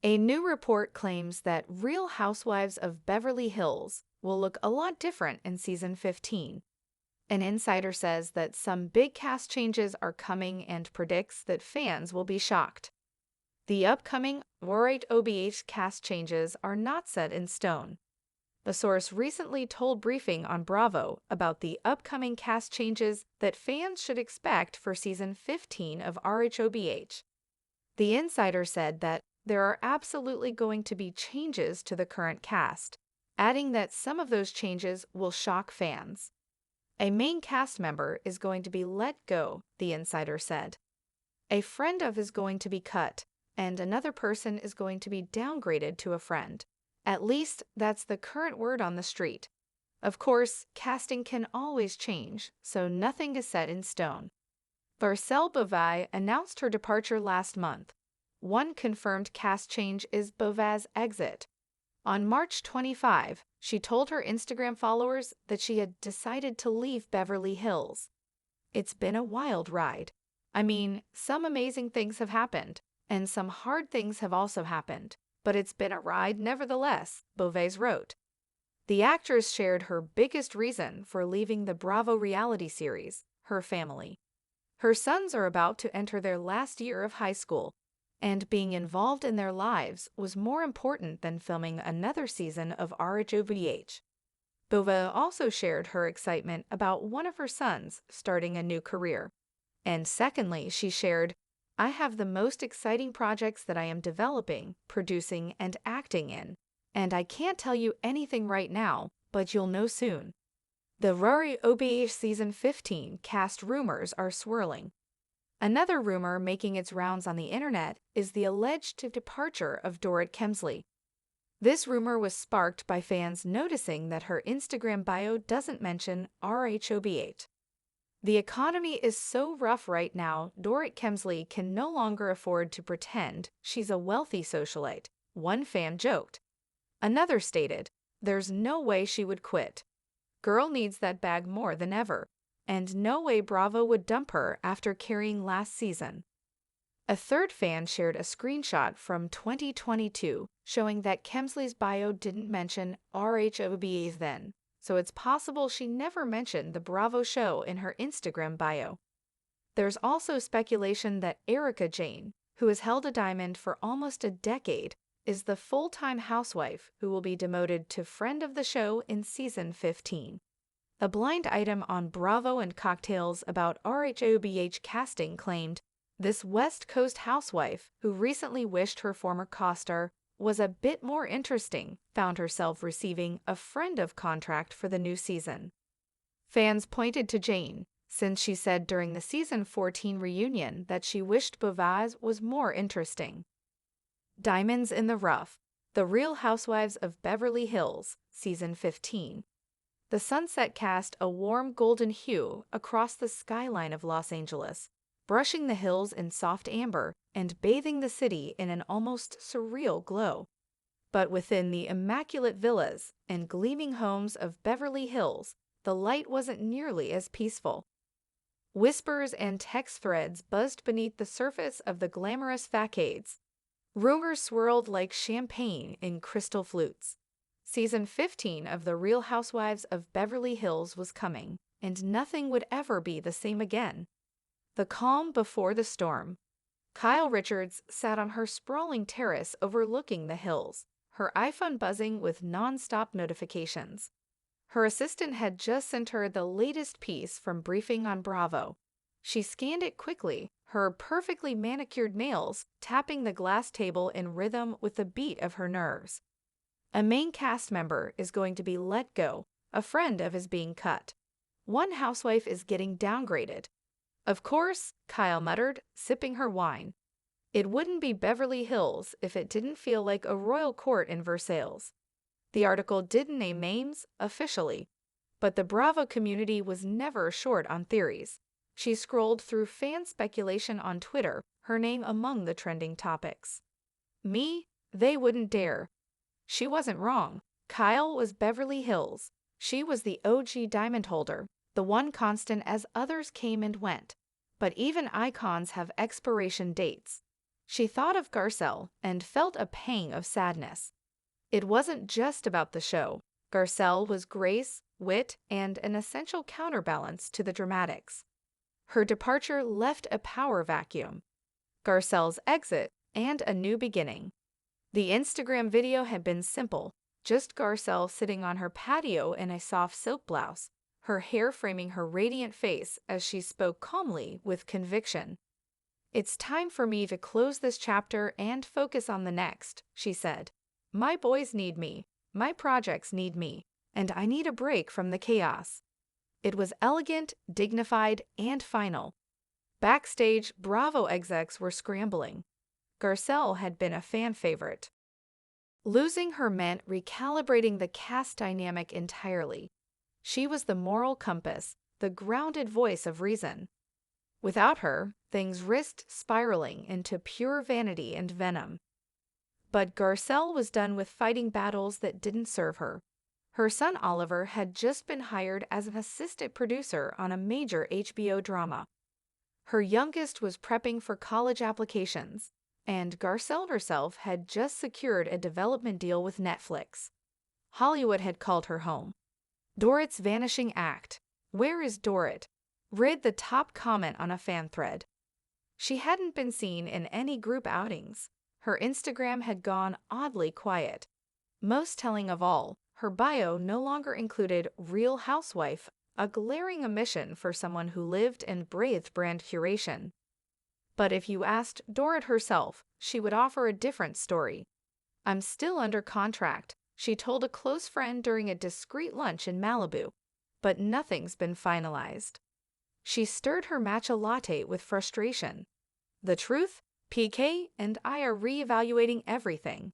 A new report claims that Real Housewives of Beverly Hills will look a lot different in season 15. An insider says that some big cast changes are coming and predicts that fans will be shocked. The upcoming RHOBH cast changes are not set in stone. The source recently told Briefing on Bravo about the upcoming cast changes that fans should expect for season 15 of RHOBH. The insider said that there are absolutely going to be changes to the current cast, adding that some of those changes will shock fans. A main cast member is going to be let go, the insider said. A friend of is going to be cut, and another person is going to be downgraded to a friend. At least that's the current word on the street. Of course, casting can always change, so nothing is set in stone. Garcel Beauvais announced her departure last month. One confirmed cast change is Beauvais' exit. On March 25, she told her Instagram followers that she had decided to leave Beverly Hills. It's been a wild ride. I mean, some amazing things have happened, and some hard things have also happened, but it's been a ride nevertheless, Beauvais wrote. The actress shared her biggest reason for leaving the Bravo reality series, her family. Her sons are about to enter their last year of high school, and being involved in their lives was more important than filming another season of RHOBH. Beauvais also shared her excitement about one of her sons starting a new career. And secondly, she shared, "I have the most exciting projects that I am developing, producing, and acting in, and I can't tell you anything right now, but you'll know soon." The RHOBH season 15 cast rumors are swirling. Another rumor making its rounds on the internet is the alleged departure of Dorit Kemsley. This rumor was sparked by fans noticing that her Instagram bio doesn't mention RHOBH. The economy is so rough right now, Dorit Kemsley can no longer afford to pretend she's a wealthy socialite, one fan joked. Another stated, "There's no way she would quit. Girl needs that bag more than ever. And no way Bravo would dump her after carrying last season." A third fan shared a screenshot from 2022 showing that Kemsley's bio didn't mention RHOBH then, so it's possible she never mentioned the Bravo show in her Instagram bio. There's also speculation that Erika Jayne, who has held a diamond for almost a decade, is the full-time housewife who will be demoted to friend of the show in season 15. A blind item on Bravo and Cocktails about RHOBH casting claimed, "This West Coast housewife, who recently wished her former co-star was a bit more interesting, found herself receiving a friend of contract for the new season." Fans pointed to Jayne, since she said during the season 14 reunion that she wished Beauvais was more interesting. Diamonds in the Rough, The Real Housewives of Beverly Hills, season 15. The sunset cast a warm golden hue across the skyline of Los Angeles, brushing the hills in soft amber and bathing the city in an almost surreal glow. But within the immaculate villas and gleaming homes of Beverly Hills, the light wasn't nearly as peaceful. Whispers and text threads buzzed beneath the surface of the glamorous facades. Rumors swirled like champagne in crystal flutes. Season 15 of The Real Housewives of Beverly Hills was coming, and nothing would ever be the same again. The calm before the storm. Kyle Richards sat on her sprawling terrace overlooking the hills, her iPhone buzzing with non-stop notifications. Her assistant had just sent her the latest piece from Briefing on Bravo. She scanned it quickly, her perfectly manicured nails tapping the glass table in rhythm with the beat of her nerves. A main cast member is going to be let go, a friend of is being cut. One housewife is getting downgraded. "Of course," Kyle muttered, sipping her wine. "It wouldn't be Beverly Hills if it didn't feel like a royal court in Versailles." The article didn't name names, officially, but the Bravo community was never short on theories. She scrolled through fan speculation on Twitter, her name among the trending topics. "Me? They wouldn't dare." She wasn't wrong. Kyle was Beverly Hills. She was the OG diamond holder, the one constant as others came and went. But even icons have expiration dates. She thought of Garcel and felt a pang of sadness. It wasn't just about the show. Garcel was grace, wit, and an essential counterbalance to the dramatics. Her departure left a power vacuum. Garcel's exit and a new beginning. The Instagram video had been simple, just Garcel sitting on her patio in a soft silk blouse, her hair framing her radiant face as she spoke calmly with conviction. "It's time for me to close this chapter and focus on the next," she said. "My boys need me, my projects need me, and I need a break from the chaos." It was elegant, dignified, and final. Backstage, Bravo execs were scrambling. Garcel had been a fan favorite. Losing her meant recalibrating the cast dynamic entirely. She was the moral compass, the grounded voice of reason. Without her, things risked spiraling into pure vanity and venom. But Garcel was done with fighting battles that didn't serve her. Her son Oliver had just been hired as an assistant producer on a major HBO drama. Her youngest was prepping for college applications, and Garcel herself had just secured a development deal with Netflix. Hollywood had called her home. Dorit's vanishing act. "Where is Dorit?" read the top comment on a fan thread. She hadn't been seen in any group outings. Her Instagram had gone oddly quiet. Most telling of all, her bio no longer included Real Housewife, a glaring omission for someone who lived and breathed brand curation. But if you asked Dorit herself, she would offer a different story. "I'm still under contract," she told a close friend during a discreet lunch in Malibu, "but nothing's been finalized." She stirred her matcha latte with frustration. "The truth? PK and I are reevaluating everything.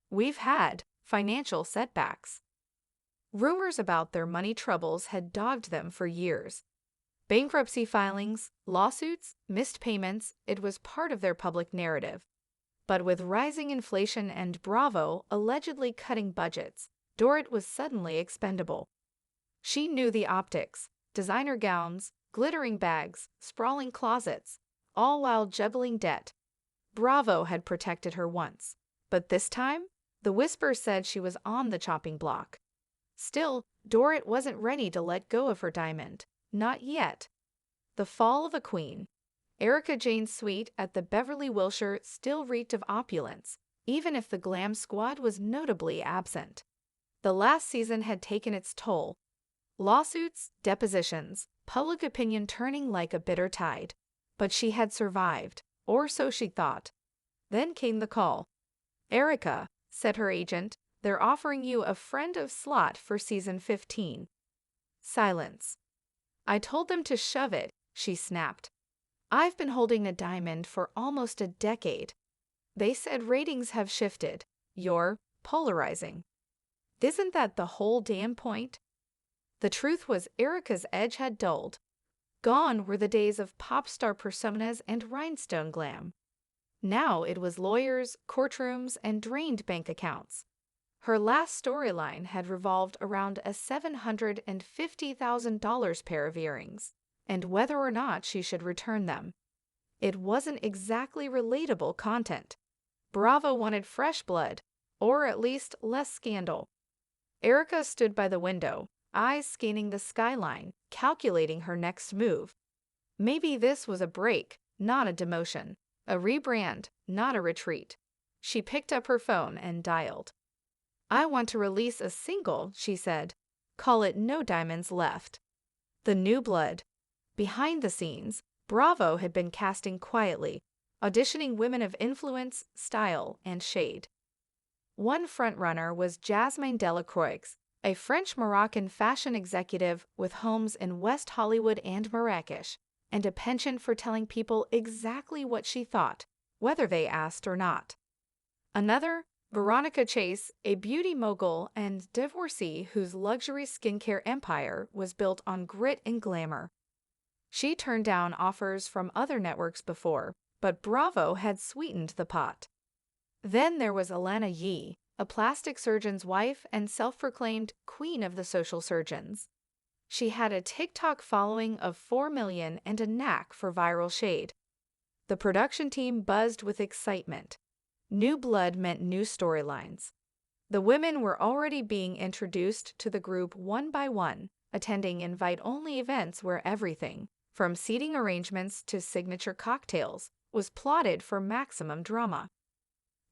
We've had financial setbacks." Rumors about their money troubles had dogged them for years. Bankruptcy filings, lawsuits, missed payments, it was part of their public narrative. But with rising inflation and Bravo allegedly cutting budgets, Dorit was suddenly expendable. She knew the optics: designer gowns, glittering bags, sprawling closets, all while juggling debt. Bravo had protected her once, but this time, the whispers said she was on the chopping block. Still, Dorit wasn't ready to let go of her diamond. Not yet. The fall of a queen. Erika Jayne's suite at the Beverly Wilshire still reeked of opulence, even if the glam squad was notably absent. The last season had taken its toll. Lawsuits, depositions, public opinion turning like a bitter tide. But she had survived, or so she thought. Then came the call. "Erika," said her agent, "they're offering you a friend of slot for season 15. Silence. "I told them to shove it," she snapped. "I've been holding a diamond for almost a decade. They said ratings have shifted. You're polarizing. Isn't that the whole damn point?" The truth was Erika's edge had dulled. Gone were the days of pop star personas and rhinestone glam. Now it was lawyers, courtrooms, and drained bank accounts. Her last storyline had revolved around a $750,000 pair of earrings, and whether or not she should return them. It wasn't exactly relatable content. Bravo wanted fresh blood, or at least less scandal. Erika stood by the window, eyes scanning the skyline, calculating her next move. Maybe this was a break, not a demotion. A rebrand, not a retreat. She picked up her phone and dialed. "I want to release a single," she said. "Call it No Diamonds Left." The new blood. Behind the scenes, Bravo had been casting quietly, auditioning women of influence, style, and shade. One frontrunner was Jasmine Delacroix, a French-Moroccan fashion executive with homes in West Hollywood and Marrakesh, and a penchant for telling people exactly what she thought, whether they asked or not. Another, Veronica Chase, a beauty mogul and divorcee whose luxury skincare empire was built on grit and glamour. She turned down offers from other networks before, but Bravo had sweetened the pot. Then there was Alana Yee, a plastic surgeon's wife and self-proclaimed queen of the social surgeons. She had a TikTok following of 4 million and a knack for viral shade. The production team buzzed with excitement. New blood meant new storylines. The women were already being introduced to the group one by one, attending invite-only events where everything, from seating arrangements to signature cocktails, was plotted for maximum drama.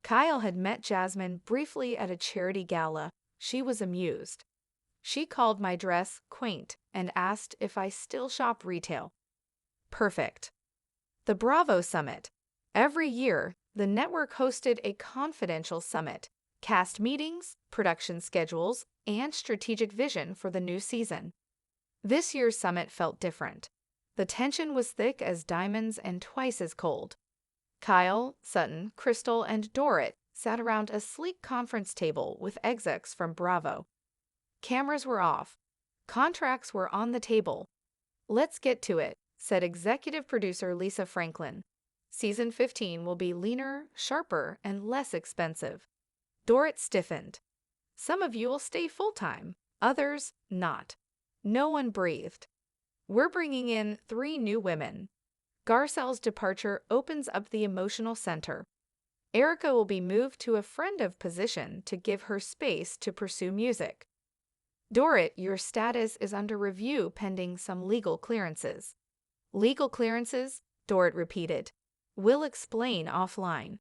Kyle had met Jasmine briefly at a charity gala. She was amused. She called my dress quaint and asked if I still shop retail. Perfect. The Bravo Summit. Every year, the network hosted a confidential summit, cast meetings, production schedules, and strategic vision for the new season. This year's summit felt different. The tension was thick as diamonds and twice as cold. Kyle, Sutton, Crystal, and Dorit sat around a sleek conference table with execs from Bravo. Cameras were off. Contracts were on the table. "Let's get to it," said executive producer Lisa Franklin. "Season 15 will be leaner, sharper, and less expensive." Dorit stiffened. "Some of you will stay full-time, others not." No one breathed. "We're bringing in 3 new women. Garcel's departure opens up the emotional center. Erica will be moved to a friend of position to give her space to pursue music. Dorit, your status is under review pending some legal clearances." "Legal clearances?" Dorit repeated. "We'll explain offline."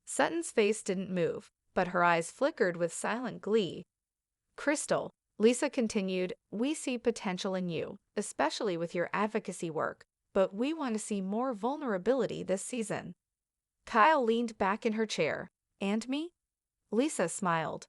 Sutton's face didn't move, but her eyes flickered with silent glee. "Crystal," Lisa continued, "we see potential in you, especially with your advocacy work, but we want to see more vulnerability this season." Kyle leaned back in her chair. "And me?" Lisa smiled.